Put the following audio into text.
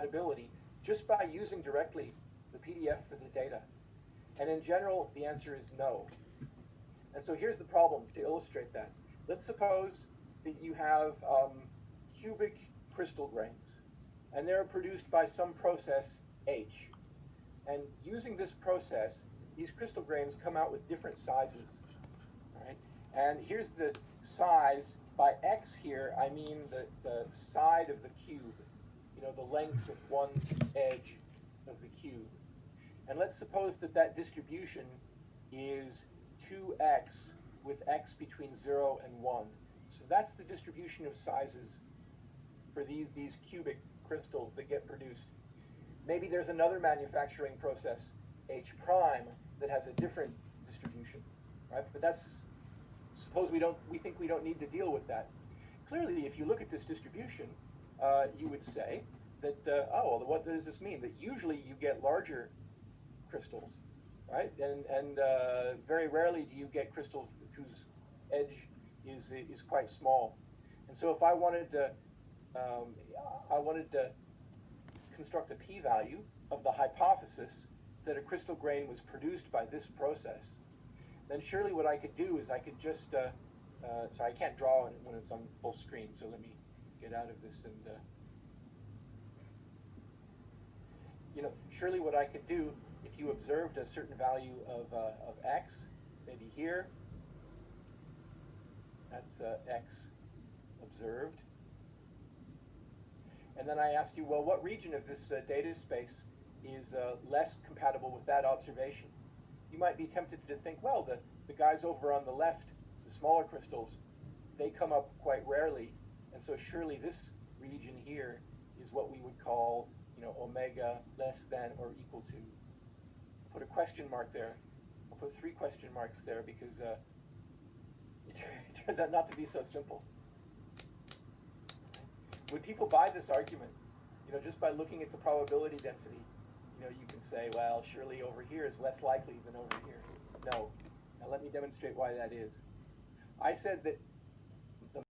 compatibility just by using directly the PDF for the data? And in general, the answer is no. And so here's the problem to illustrate that. Let's suppose that you have cubic crystal grains, and they're produced by some process H. And using this process, these crystal grains come out with different sizes. Right? And here's the size. By X here, I mean the side of the cube, the length of one edge of the cube. And let's suppose that that distribution is 2x with x between 0 and 1. So that's the distribution of sizes for these cubic crystals that get produced. Maybe there's another manufacturing process, H prime, that has a different distribution, right? But that's, suppose we think we don't need to deal with that. Clearly, if you look at this distribution, you would say that, oh, well, what does this mean? That usually you get larger crystals, right? And very rarely do you get crystals whose edge is quite small. And so if I wanted to construct a p-value of the hypothesis that a crystal grain was produced by this process, then surely what I could do is I could just, so I can't draw it when it's on full screen, so let me get out of this and, surely what I could do, if you observed a certain value of x, maybe here, that's x observed. And then I asked you, well, what region of this data space is less compatible with that observation? You might be tempted to think, well, the guys over on the left, the smaller crystals, they come up quite rarely, and so surely this region here is what we would call, omega less than or equal to. I'll put a question mark there. I'll put 3 question marks there because it turns out not to be so simple. Would people buy this argument? Just by looking at the probability density, you can say, well, surely over here is less likely than over here. No. Now let me demonstrate why that is. I said that